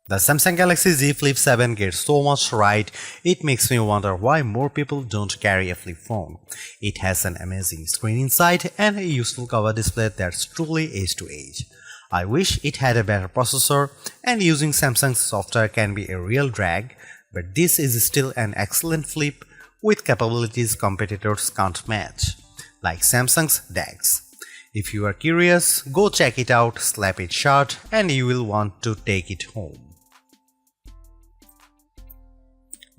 The Samsung Galaxy Z Flip 7 gets so much right, it makes me wonder why more people don't carry a flip phone. It has an amazing screen inside and a useful cover display that's truly edge to edge. I wish it had a better processor, and using Samsung's software can be a real drag, but this is still an excellent flip with capabilities competitors can't match, like Samsung's DeX. If you are curious, go check it out, slap it shut, and you will want to take it home.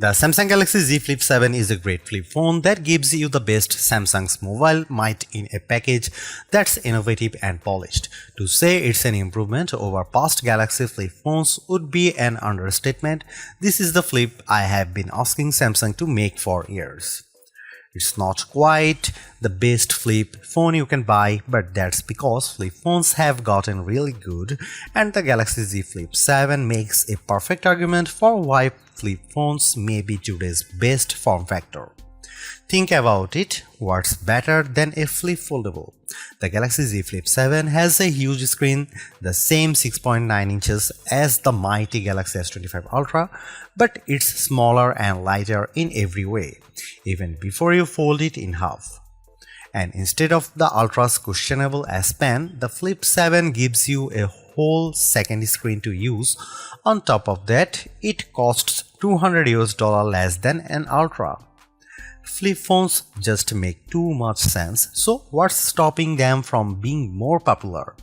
The Samsung Galaxy Z Flip 7 is a great flip phone that gives you the best Samsung's mobile might in a package that's innovative and polished. To say it's an improvement over past Galaxy flip phones would be an understatement. This is the flip I have been asking Samsung to make for years. It's not quite the best flip phone you can buy, but that's because flip phones have gotten really good, and the Galaxy Z Flip 7 makes a perfect argument for why flip phones may be today's best form factor. Think about it, what's better than a flip foldable? The Galaxy Z Flip 7 has a huge screen, the same 6.9 inches as the mighty Galaxy S25 Ultra, but it's smaller and lighter in every way, even before you fold it in half. And instead of the Ultra's questionable S Pen, the Flip 7 gives you a whole second screen to use. On top of that, it costs $200 less than an Ultra. Flip phones just make too much sense, so what's stopping them from being more popular?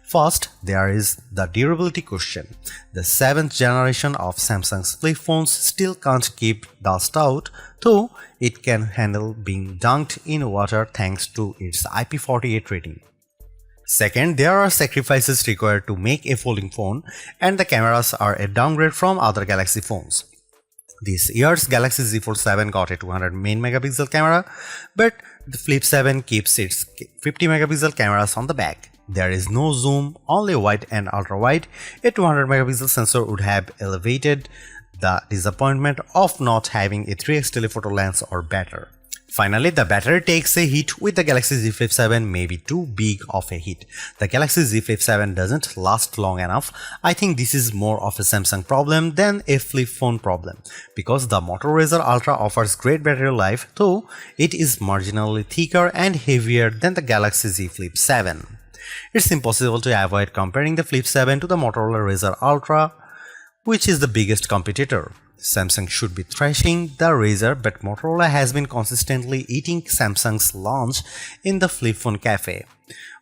First, there is the durability question. The 7th generation of Samsung's flip phones still can't keep dust out, though it can handle being dunked in water thanks to its IP48 rating. Second, there are sacrifices required to make a folding phone, and the cameras are a downgrade from other Galaxy phones. This year's Galaxy Z Fold 7 got a 200 main megapixel camera, but the Flip 7 keeps its 50 megapixel cameras on the back. There is no zoom, only wide and ultra wide. A 200 megapixel sensor would have elevated the disappointment of not having a 3x telephoto lens or better. Finally, the battery takes a hit with the Galaxy Z Flip 7, maybe too big of a hit. The Galaxy Z Flip 7 doesn't last long enough. I think this is more of a Samsung problem than a flip phone problem, because the Moto Razr Ultra offers great battery life, though it is marginally thicker and heavier than the Galaxy Z Flip 7. It's impossible to avoid comparing the Flip 7 to the Motorola Razr Ultra, which is the biggest competitor. Samsung should be thrashing the Razr, but Motorola has been consistently eating Samsung's lunch in the flip phone cafe.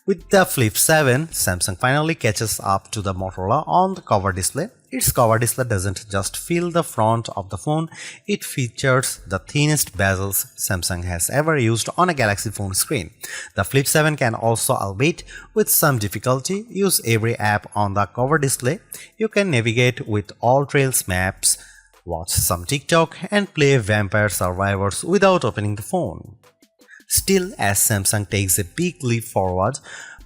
With the Flip 7, Samsung finally catches up to the Motorola on the cover display. Its cover display doesn't just fill the front of the phone, it features the thinnest bezels Samsung has ever used on a Galaxy phone screen. The Flip 7 can also, albeit with some difficulty, use every app on the cover display. You can navigate with all Trails maps, watch some TikTok, and play Vampire Survivors without opening the phone. Still, as Samsung takes a big leap forward,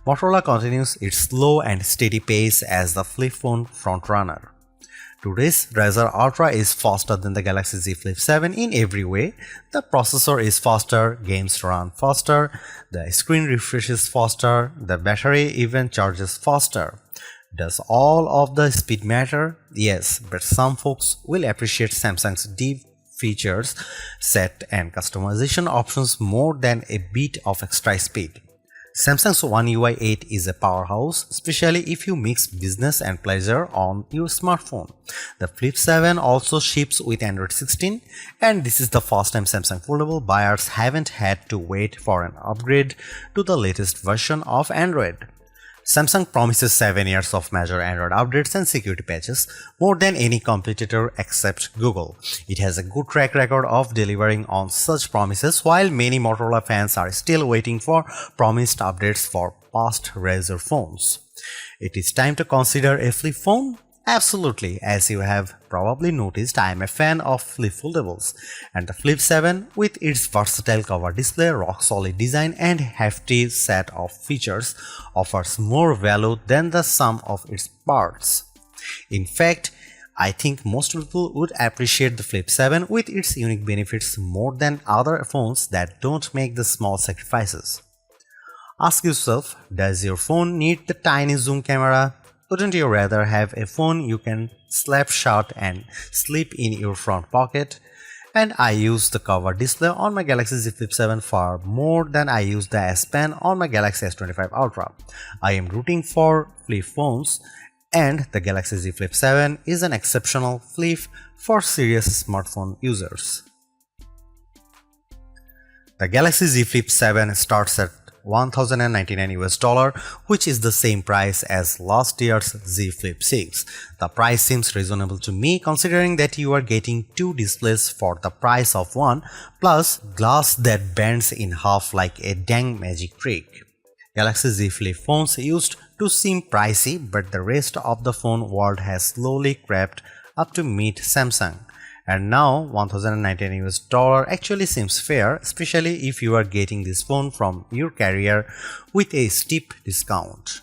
Motorola continues its slow and steady pace as the flip phone frontrunner. Today's Razr Ultra is faster than the Galaxy Z Flip 7 in every way. The processor is faster, games run faster, the screen refreshes faster, the battery even charges faster. Does all of the speed matter? Yes, but some folks will appreciate Samsung's deep features set and customization options more than a bit of extra speed. Samsung's One UI 8 is a powerhouse, especially if you mix business and pleasure on your smartphone. The Flip 7 also ships with Android 16, and this is the first time Samsung Foldable buyers haven't had to wait for an upgrade to the latest version of Android. Samsung promises 7 years of major Android updates and security patches, more than any competitor except Google. It has a good track record of delivering on such promises, while many Motorola fans are still waiting for promised updates for past Razr phones. It is time to consider a flip phone? Absolutely, as you have probably noticed, I am a fan of flip foldables, and the Flip 7, with its versatile cover display, rock-solid design, and hefty set of features, offers more value than the sum of its parts. In fact, I think most people would appreciate the Flip 7 with its unique benefits more than other phones that don't make the small sacrifices. Ask yourself, does your phone need the tiny zoom camera? Wouldn't you rather have a phone you can slap shut and slip in your front pocket? And I use the cover display on my Galaxy Z Flip 7 far more than I use the S Pen on my Galaxy S25 Ultra. I am rooting for flip phones, and the Galaxy Z Flip 7 is an exceptional flip for serious smartphone users. The Galaxy Z Flip 7 starts at $1,099 US, which is the same price as last year's Z Flip 6. The price seems reasonable to me considering that you are getting two displays for the price of one, plus glass that bends in half like a dang magic trick. Galaxy Z Flip phones used to seem pricey, but the rest of the phone world has slowly crept up to meet Samsung. And now $1,099 US actually seems fair, especially if you are getting this phone from your carrier with a steep discount.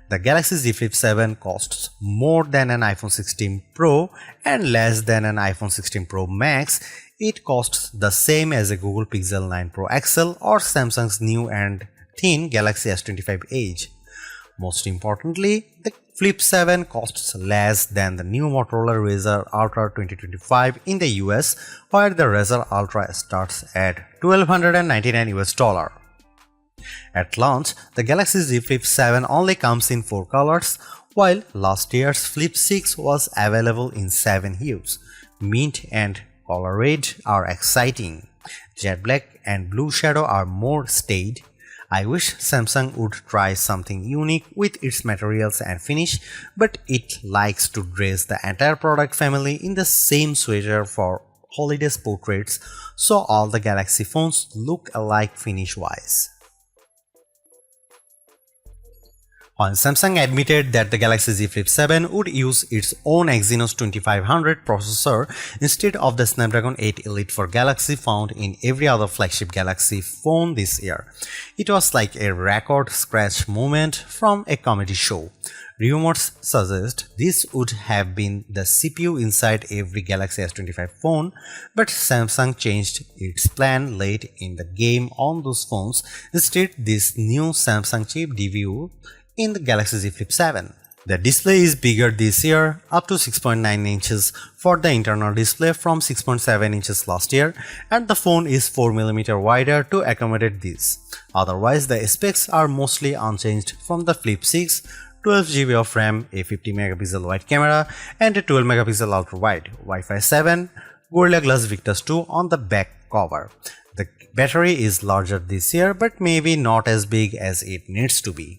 The Galaxy Z Flip 7 costs more than an iPhone 16 Pro and less than an iPhone 16 Pro Max. It costs the same as a Google Pixel 9 Pro XL or Samsung's new and thin Galaxy S25 Edge. Most importantly, the Flip 7 costs less than the new Motorola Razr Ultra 2025 in the US, where the Razr Ultra starts at $1,299 US. At launch, the Galaxy Z Flip 7 only comes in 4 colors, while last year's Flip 6 was available in 7 hues. Mint and color red are exciting. Jet black and blue shadow are more staid. I wish Samsung would try something unique with its materials and finish, but it likes to dress the entire product family in the same sweater for holidays portraits, so all the Galaxy phones look alike finish-wise. When Samsung admitted that the Galaxy Z Flip 7 would use its own Exynos 2500 processor instead of the Snapdragon 8 Elite for Galaxy found in every other flagship Galaxy phone this year, it was like a record scratch moment from a comedy show. Rumors suggest this would have been the CPU inside every Galaxy S25 phone, but Samsung changed its plan late in the game on those phones. Instead, this new Samsung chip debuted in the Galaxy Z Flip 7. The display is bigger this year, up to 6.9 inches for the internal display from 6.7 inches last year, and the phone is 4mm wider to accommodate this. Otherwise, the specs are mostly unchanged from the Flip 6, 12GB of RAM, a 50MP wide camera, and a 12MP ultra wide, Wi-Fi 7, Gorilla Glass Victus 2 on the back cover. The battery is larger this year, but maybe not as big as it needs to be.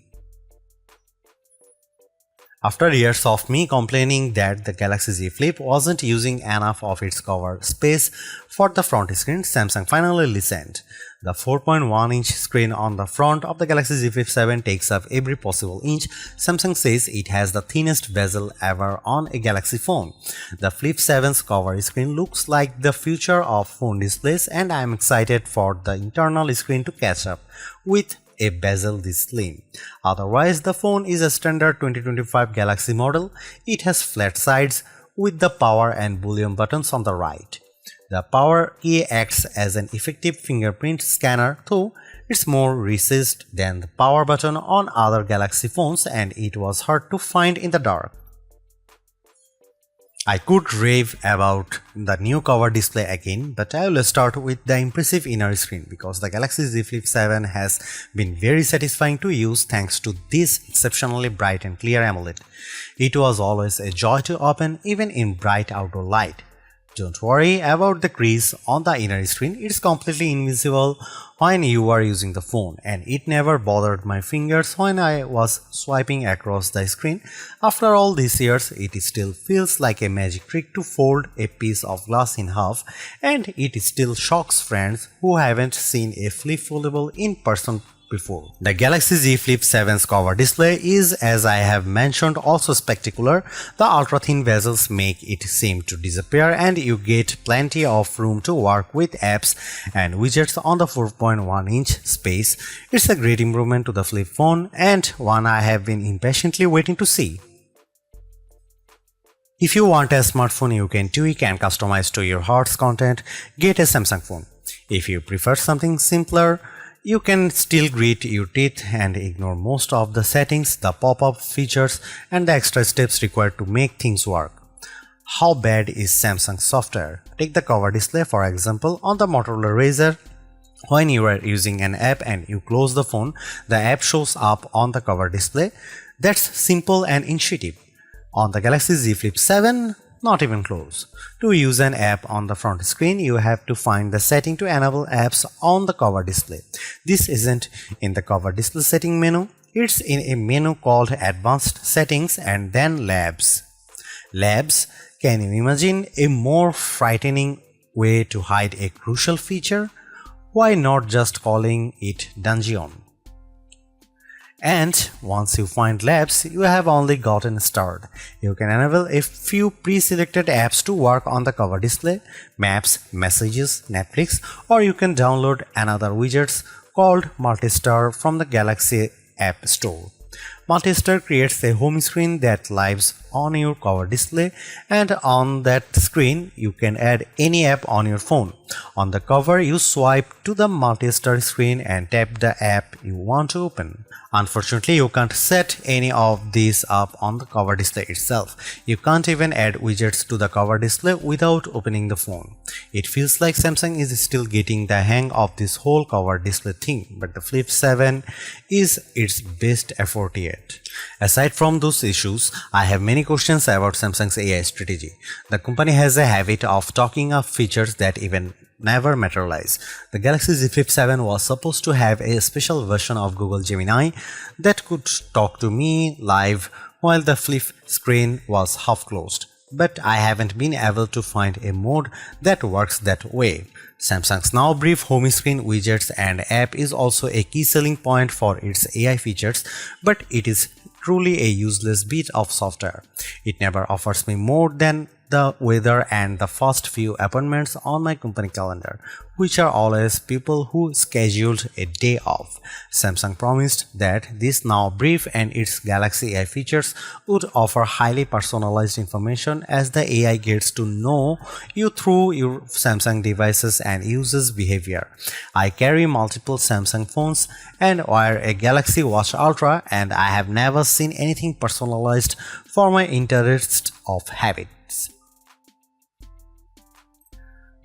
After years of me complaining that the Galaxy Z Flip wasn't using enough of its cover space for the front screen, Samsung finally listened. The 4.1-inch screen on the front of the Galaxy Z Flip 7 takes up every possible inch. Samsung says it has the thinnest bezel ever on a Galaxy phone. The Flip 7's cover screen looks like the future of phone displays, and I am excited for the internal screen to catch up with a bezel this slim. Otherwise, the phone is a standard 2025 Galaxy model. It has flat sides with the power and volume buttons on the right. The power key acts as an effective fingerprint scanner, though it's more recessed than the power button on other Galaxy phones, and it was hard to find in the dark. I could rave about the new cover display again, but I will start with the impressive inner screen because the Galaxy Z Flip 7 has been very satisfying to use thanks to this exceptionally bright and clear AMOLED. It was always a joy to open even in bright outdoor light. Don't worry about the crease on the inner screen, it's completely invisible when you are using the phone, and it never bothered my fingers when I was swiping across the screen. After all these years, it still feels like a magic trick to fold a piece of glass in half, and it still shocks friends who haven't seen a flip foldable in person before. The Galaxy Z Flip 7's cover display is, as I have mentioned, also spectacular. The ultra-thin bezels make it seem to disappear, and you get plenty of room to work with apps and widgets on the 4.1-inch space. It's a great improvement to the Flip phone, and one I have been impatiently waiting to see. If you want a smartphone you can tweak and customize to your heart's content, get a Samsung phone. If you prefer something simpler, You can still grit your teeth and ignore most of the settings, the pop-up features, and the extra steps required to make things work. How bad is Samsung's software? Take the cover display for example. On the Motorola Razr, when you are using an app and you close the phone, the app shows up on the cover display. That's simple and intuitive. On the Galaxy Z Flip 7, not even close. To use an app on the front screen, you have to find the setting to enable apps on the cover display. This isn't in the cover display setting menu. It's in a menu called Advanced Settings and then Labs. Labs, can you imagine a more frightening way to hide a crucial feature? Why not just calling it Dungeon? And once you find Labs, you have only gotten started. You can enable a few pre-selected apps to work on the cover display, Maps, Messages, Netflix, or you can download another widgets called Multistar from the Galaxy App Store. Multistar creates a home screen that lives on your cover display, and on that screen you can add any app on your phone. On the cover, you swipe to the Multistar screen and tap the app you want to open. Unfortunately, you can't set any of these up on the cover display itself. You can't even add widgets to the cover display without opening the phone. It feels like Samsung is still getting the hang of this whole cover display thing, but the Flip 7 is its best effort yet. Aside from those issues, I have many questions about Samsung's AI strategy. The company has a habit of talking up features that even never materialize. The Galaxy Z Flip 7 was supposed to have a special version of Google Gemini that could talk to me live while the flip screen was half closed. But I haven't been able to find a mode that works that way. Samsung's now brief home screen widgets and app is also a key selling point for its AI features, but it is truly a useless bit of software. It never offers me more than the weather and the first few appointments on my company calendar, which are always people who scheduled a day off. Samsung promised that this now brief and its Galaxy AI features would offer highly personalized information as the AI gets to know you through your Samsung devices and users' behavior. I carry multiple Samsung phones and wear a Galaxy Watch Ultra, and I have never seen anything personalized for my interests of habits.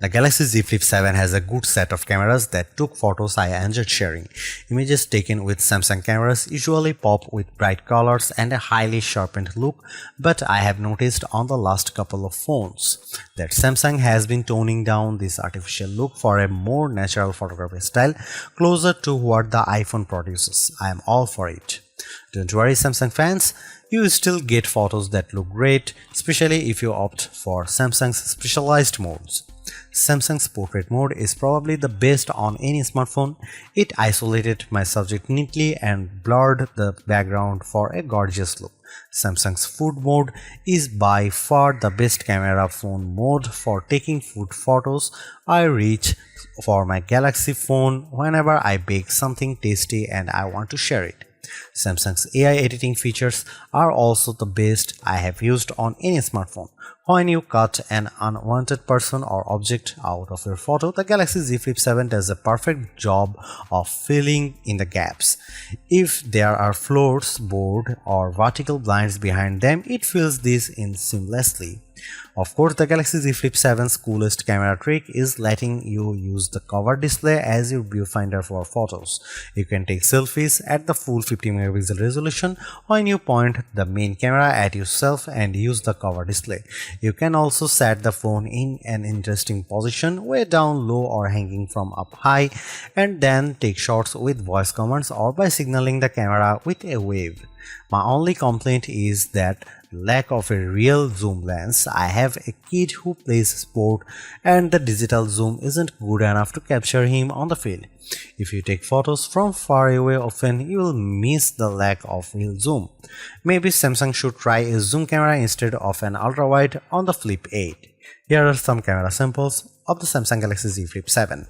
The Galaxy Z Flip 7 has a good set of cameras that took photos I enjoyed sharing. Images taken with Samsung cameras usually pop with bright colors and a highly sharpened look, but I have noticed on the last couple of phones that Samsung has been toning down this artificial look for a more natural photography style closer to what the iPhone produces. I am all for it. Don't worry, Samsung fans, you still get photos that look great, especially if you opt for Samsung's specialized modes. Samsung's portrait mode is probably the best on any smartphone. It isolated my subject neatly and blurred the background for a gorgeous look. Samsung's food mode is by far the best camera phone mode for taking food photos. I reach for my Galaxy phone whenever I bake something tasty and I want to share it. Samsung's AI editing features are also the best I have used on any smartphone. When you cut an unwanted person or object out of your photo, the Galaxy Z Flip 7 does a perfect job of filling in the gaps. If there are floors, board, or vertical blinds behind them, it fills this in seamlessly. Of course, the Galaxy Z Flip 7's coolest camera trick is letting you use the cover display as your viewfinder for photos. You can take selfies at the full 50 megapixel resolution when you point the main camera at yourself and use the cover display. You can also set the phone in an interesting position, way down low or hanging from up high, and then take shots with voice commands or by signaling the camera with a wave. My only complaint is that lack of a real zoom lens. I have a kid who plays sport and the digital zoom isn't good enough to capture him on the field. If you take photos from far away often, you will miss the lack of real zoom. Maybe Samsung should try a zoom camera instead of an ultra-wide on the Flip 8. Here are some camera samples of the Samsung Galaxy Z Flip 7.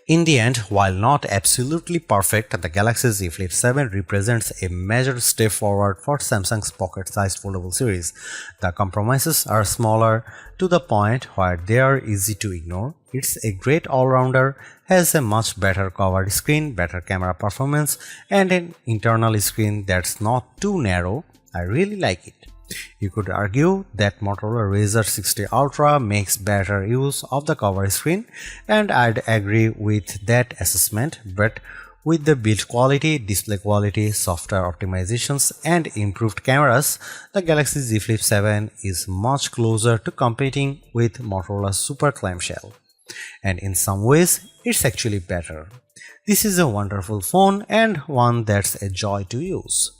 In the end, while not absolutely perfect, the Galaxy Z Flip 7 represents a major step forward for Samsung's pocket-sized foldable series. The compromises are smaller to the point where they are easy to ignore. It's a great all-rounder, has a much better cover screen, better camera performance, and an internal screen that's not too narrow. I really like it. You could argue that Motorola Razr 60 Ultra makes better use of the cover screen, and I'd agree with that assessment, but with the build quality, display quality, software optimizations, and improved cameras, the Galaxy Z Flip 7 is much closer to competing with Motorola's Super Clamshell. And in some ways, it's actually better. This is a wonderful phone and one that's a joy to use.